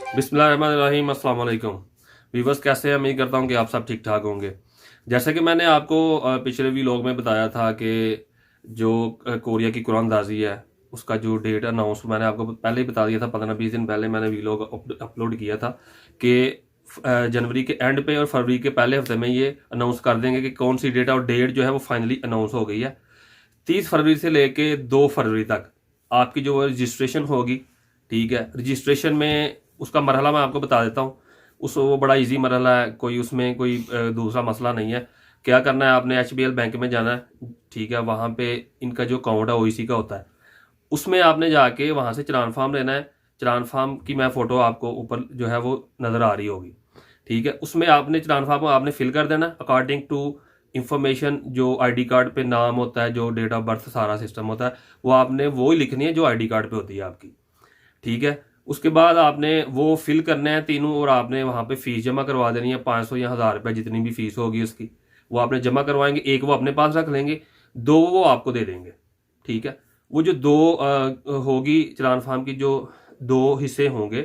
बिस्मिल्लाहिर्रहमानिर्रहीम, अस्सलाम वालेकुम। वीवर्स कैसे हैं? उम्मीद करता हूँ कि आप सब ठीक ठाक होंगे। जैसे कि मैंने आपको पिछले व्लॉग में बताया था कि जो कोरिया की कुरानदाजी है उसका जो डेट अनाउंस मैंने आपको पहले ही बता दिया था। 15-20 दिन पहले मैंने व्लॉग अपलोड किया था कि जनवरी के एंड पे और फरवरी के पहले हफ्ते में ये अनाउंस कर देंगे कि कौन सी डेट, और डेट जो है वो फाइनली अनाउंस हो गई है। 30 फरवरी से लेके 2 फरवरी तक आपकी जो रजिस्ट्रेशन होगी, ठीक है। रजिस्ट्रेशन में उसका मरहला मैं आपको बता देता हूँ। वो बड़ा इजी मरहला है, कोई उसमें कोई दूसरा मसला नहीं है। क्या करना है, आपने HBL बैंक में जाना है, ठीक है। वहाँ पे इनका जो अकाउंट है OEC का होता है, उसमें आपने जाके वहाँ से चलान फार्म लेना है। चलान फार्म की मैं फ़ोटो आपको ऊपर जो है वो नज़र आ रही होगी, ठीक है। उसमें आपने चलान फार्म को आपने फिल कर देना अकॉर्डिंग टू इंफॉर्मेशन। जो आईडी कार्ड पे नाम होता है, जो डेट ऑफ बर्थ सारा सिस्टम होता है, वो आपने वो ही लिखनी है जो आईडी कार्ड पे होती है आपकी, ठीक है। उसके बाद आपने वो फिल करना है तीनों, और आपने वहाँ पे फीस जमा करवा देनी है। 500 या 1000 रुपये जितनी भी फीस होगी उसकी, वो आपने जमा करवाएंगे। एक वो अपने पास रख लेंगे, 2 वो आपको दे देंगे, ठीक है। वो जो 2 होगी चलान फार्म की, जो 2 हिस्से होंगे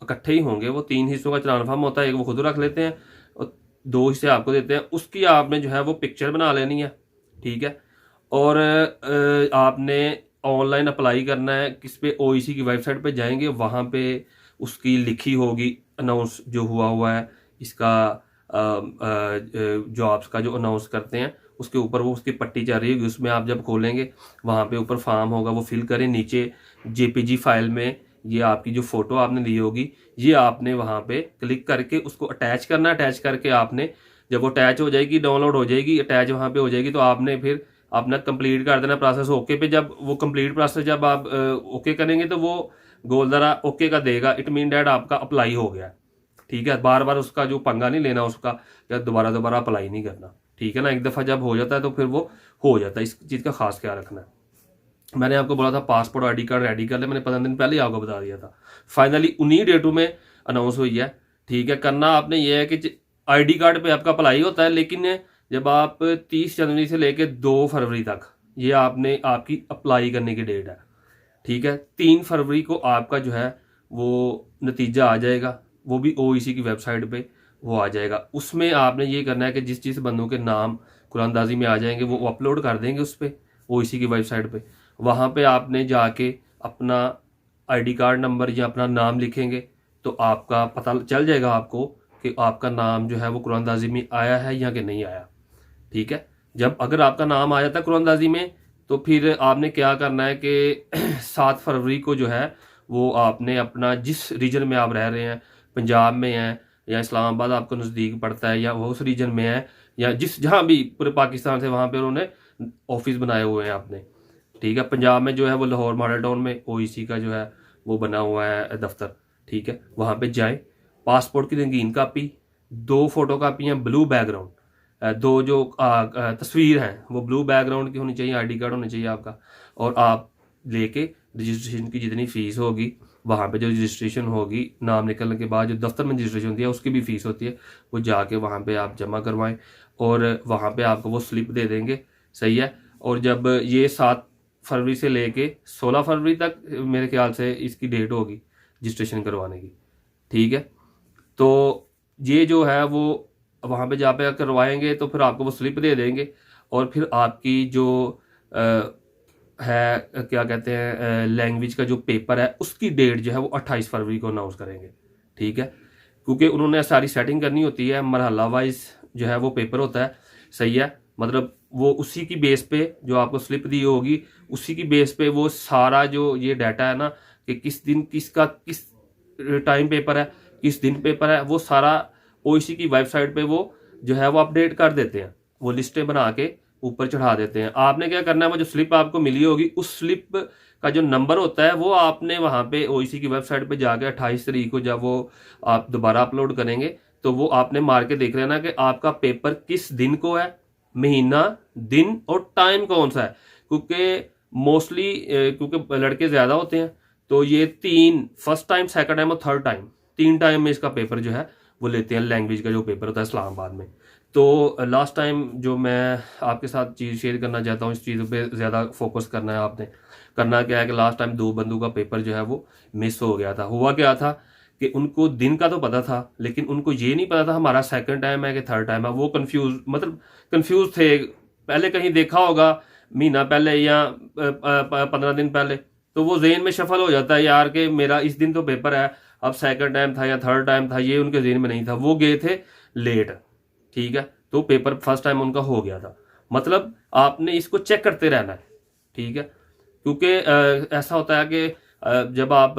इकट्ठे ही होंगे। वो 3 हिस्सों का चलान फार्म होता है, एक वो खुद रख लेते हैं और 2 हिस्से आपको देते हैं। उसकी आपने जो है वो पिक्चर बना लेनी है, ठीक है। और आपने ऑनलाइन अप्लाई करना है। किस पे? OEC की वेबसाइट पे जाएंगे, वहाँ पे उसकी लिखी होगी अनाउंस जो हुआ है इसका, जॉब्स का जो अनाउंस करते हैं उसके ऊपर वो उसकी पट्टी चल रही होगी। उसमें आप जब खोलेंगे वहाँ पे ऊपर फॉर्म होगा, वो फिल करें। नीचे JPG फाइल में ये आपकी जो फोटो आपने ली होगी, ये आपने वहाँ पे क्लिक करके उसको अटैच करना। अटैच करके आपने जब वो अटैच हो जाएगी, डाउनलोड हो जाएगी, अटैच वहाँ पे हो जाएगी, तो आपने फिर अपना कंप्लीट कर देना प्रोसेस ओके पे। जब वो कंप्लीट प्रोसेस जब आप ओके करेंगे तो वो गोलदारा ओके का देगा। इट मीन डैट आपका अप्लाई हो गया, ठीक है। बार बार उसका जो पंगा नहीं लेना उसका, या दोबारा दोबारा अप्लाई नहीं करना, ठीक है ना। एक दफ़ा जब हो जाता है तो फिर वो हो जाता है। इस चीज़ का खास ख्याल रखना है। मैंने आपको बोला था पासपोर्ट आईडी कार्ड रेडी कर ले, मैंने 15 दिन पहले ही आपको बता दिया था। फाइनली उन्हीं डेटों में अनाउंस हुई है, ठीक है। करना आपने ये है कि आईडी कार्ड पे आपका अप्लाई होता है, लेकिन जब आप 30 जनवरी से लेकर 2 फरवरी तक, ये आपने आपकी अप्लाई करने की डेट है, ठीक है। 3 फरवरी को आपका जो है वो नतीजा आ जाएगा, वो भी OEC की वेबसाइट पे वो आ जाएगा। उसमें आपने ये करना है कि जिस जिस बंदों के नाम कुरानदाजी में आ जाएंगे वो अपलोड कर देंगे उस पर, OEC की वेबसाइट पे। वहाँ पे आपने जाके अपना आईडी कार्ड नंबर या अपना नाम लिखेंगे तो आपका पता चल जाएगा आपको कि आपका नाम जो है वो कुरानदाजी में आया है या कि नहीं आया, ठीक है। जब अगर आपका नाम आ जाता है कुरानदाजी में, तो फिर आपने क्या करना है कि 7 फरवरी को जो है वो आपने अपना जिस रीजन में आप रह रहे हैं, पंजाब में हैं या इस्लामाबाद आपको नज़दीक पड़ता है, या वो उस रीजन में है, या जिस जहाँ भी पूरे पाकिस्तान से वहाँ पे उन्होंने ऑफिस बनाए हुए हैं आपने, ठीक है। पंजाब में जो है वो लाहौर मॉडल टाउन में OEC का जो है वो बना हुआ है दफ्तर, ठीक है। वहाँ पे जाएं। पासपोर्ट की रंगीन कापी, 2 फोटो कापियाँ ब्लू बैकग्राउंड, 2 जो तस्वीर हैं वो ब्लू बैकग्राउंड की होनी चाहिए। आईडी कार्ड होना चाहिए आपका। और आप लेके रजिस्ट्रेशन की जितनी फीस होगी, वहाँ पे जो रजिस्ट्रेशन होगी, नाम निकलने के बाद जो दफ्तर में रजिस्ट्रेशन होती है उसकी भी फीस होती है, वो जाके वहाँ पे आप जमा करवाएं और वहाँ पे आपको वो स्लिप दे देंगे, सही है। और जब ये 7 फरवरी से लेके 16 फरवरी तक मेरे ख्याल से इसकी डेट होगी रजिस्ट्रेशन करवाने की, ठीक है। तो ये जो है वो वहाँ पे जा पे करवाएंगे तो फिर आपको वो स्लिप दे देंगे। और फिर आपकी जो है क्या कहते हैं लैंग्वेज का जो पेपर है उसकी डेट जो है वो 28 फरवरी को अनाउंस करेंगे, ठीक है। क्योंकि उन्होंने सारी सेटिंग करनी होती है, मरहला वाइज जो है वो पेपर होता है, सही है। मतलब वो उसी की बेस पे जो आपको स्लिप दी होगी, उसी की बेस पे वो सारा जो ये डाटा है ना कि किस दिन किसका किस टाइम पेपर है, किस दिन पेपर है, वो सारा OEC की वेबसाइट पे वो जो है वो अपडेट कर देते हैं। वो लिस्टें बना के ऊपर चढ़ा देते हैं। आपने क्या करना है, वो जो स्लिप आपको मिली होगी उस स्लिप का जो नंबर होता है वो आपने वहाँ पे OEC की वेबसाइट पे जाके 28 तारीख को जब वो आप दोबारा अपलोड करेंगे तो वो आपने मार के देख लेना कि आपका पेपर किस दिन को है, महीना, दिन और टाइम कौन सा है। क्योंकि मोस्टली क्योंकि लड़के ज़्यादा होते हैं तो ये 3 फर्स्ट टाइम, सेकंड टाइम और थर्ड टाइम, 3 टाइम में इसका पेपर जो है वो लेते हैं। लैंग्वेज का जो पेपर होता है इस्लामाबाद में। तो लास्ट टाइम जो मैं आपके साथ चीज़ शेयर करना चाहता हूँ, इस चीज़ पे ज़्यादा फोकस करना है आपने। करना क्या है कि लास्ट टाइम 2 बंदों का पेपर जो है वो मिस हो गया था। हुआ क्या था कि उनको दिन का तो पता था, लेकिन उनको ये नहीं पता था हमारा सेकंड टाइम है कि थर्ड टाइम है। वो कंफ्यूज थे। पहले कहीं देखा होगा महीना पहले या 15 दिन पहले, तो वो जेहन में शफल हो जाता है यार कि मेरा इस दिन तो पेपर है, अब सेकंड टाइम था या थर्ड टाइम था, ये उनके जेहन में नहीं था। वो गए थे लेट, ठीक है, तो पेपर फर्स्ट टाइम उनका हो गया था। मतलब आपने इसको चेक करते रहना है, ठीक है, क्योंकि ऐसा होता है कि जब आप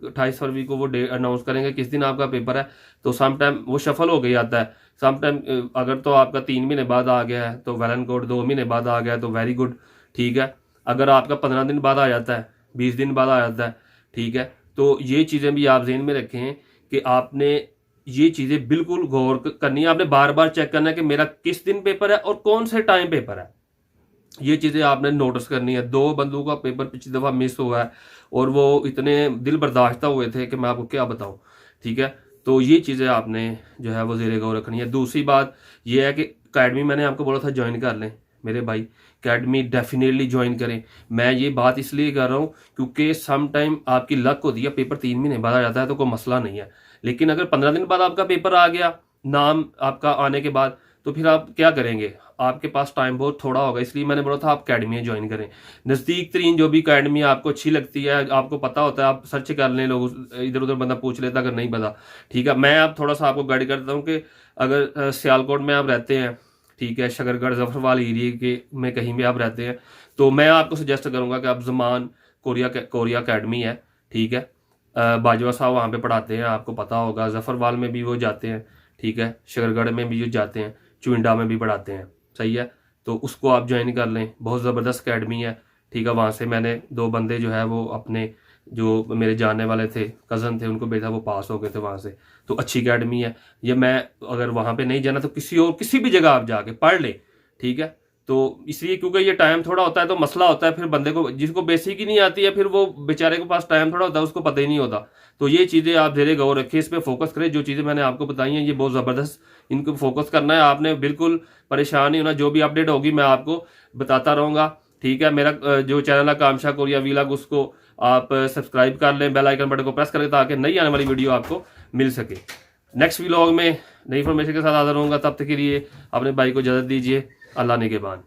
28 फरवरी को वो डे अनाउंस करेंगे किस दिन आपका पेपर है, तो सम टाइम वो शफल हो गई आता है। सम टाइम अगर तो आपका 3 महीने बाद आ गया है तो वेल एंड गुड, 2 महीने बाद आ गया है तो वेरी गुड, ठीक है। अगर आपका 15 दिन बाद आ जाता है, 20 दिन बाद आ जाता है, ठीक है, तो ये चीज़ें भी आप जेहन में रखें कि आपने ये चीज़ें बिल्कुल गौर करनी है। आपने बार बार चेक करना है कि मेरा किस दिन पेपर है और कौन से टाइम पेपर है। ये चीज़ें आपने नोटिस करनी है। 2 बंदों का पेपर पिछली दफ़ा मिस हुआ है और वो इतने दिल बर्दाश्त हुए थे कि मैं आपको क्या बताऊं, ठीक है। तो ये चीज़ें आपने जो है वो ज़ेरे गौर रखनी है। दूसरी बात ये है कि अकेडमी मैंने आपको बोला था ज्वाइन कर लें मेरे भाई, अकेडमी डेफिनेटली ज्वाइन करें। मैं ये बात इसलिए कर रहा हूँ क्योंकि सम टाइम आपकी लक होती है, पेपर 3 महीने बाद आ जाता है तो कोई मसला नहीं है, लेकिन अगर 15 दिन बाद आपका पेपर आ गया नाम आपका आने के बाद, तो फिर आप क्या करेंगे? आपके पास टाइम बहुत थोड़ा होगा। इसलिए मैंने बोला था आप अकेडमी ज्वाइन करें। नज़दीक तरीन जो भी अकेडमी आपको अच्छी लगती है, आपको पता होता है, आप सर्च कर लें, लोग इधर उधर बंदा पूछ लेता अगर नहीं पता, ठीक है। मैं अब थोड़ा सा आपको गाइड करता हूँ कि अगर सियालकोट में आप रहते हैं, ठीक है, शकरगढ़ जफरवाल एरिए के में कहीं भी आप रहते हैं, तो मैं आपको सजेस्ट करूँगा कि आप जमान कोरिया अकेडमी है, ठीक है, बाजवा साहब वहाँ पे पढ़ाते हैं, आपको पता होगा। जफरवाल में भी वो जाते हैं, ठीक है, शकरगढ़ में भी वो जाते हैं, चुंडा में भी पढ़ाते हैं, सही है। तो उसको आप ज्वाइन कर लें, बहुत ज़बरदस्त अकेडमी है, ठीक है। वहाँ से मैंने 2 बंदे जो है वो अपने जो मेरे जानने वाले थे, कज़न थे, उनको भेजा, वो पास हो गए थे वहाँ से। तो अच्छी अकेडमी है ये। मैं अगर वहाँ पे नहीं जाना तो किसी भी जगह आप जाके पढ़ लें, ठीक है। तो इसलिए क्योंकि ये टाइम थोड़ा होता है तो मसला होता है, फिर बंदे को जिसको बेसिक ही नहीं आती है, फिर वो बेचारे के पास टाइम थोड़ा होता है, उसको पता ही नहीं होता। तो ये चीज़ें आप धीरे गौर रखिए, इस पर फोकस करें। जो चीज़ें मैंने आपको बताई हैं ये बहुत ज़बरदस्त, इनको फोकस करना है आपने, बिल्कुल परेशान नहीं होना। जो भी अपडेट होगी मैं आपको बताता रहूँगा, ठीक है। मेरा जो चैनल है कामशा कोरिया व्लॉग, उसको आप सब्सक्राइब कर लें, बेल आइकन बटन को प्रेस करें ताकि नई आने वाली वीडियो आपको मिल सके। नेक्स्ट व्लॉग में नई इन्फॉर्मेशन के साथ हाजिर होऊंगा। तब तक के लिए अपने भाई को इजाज़त दीजिए। अल्लाह निगहबान।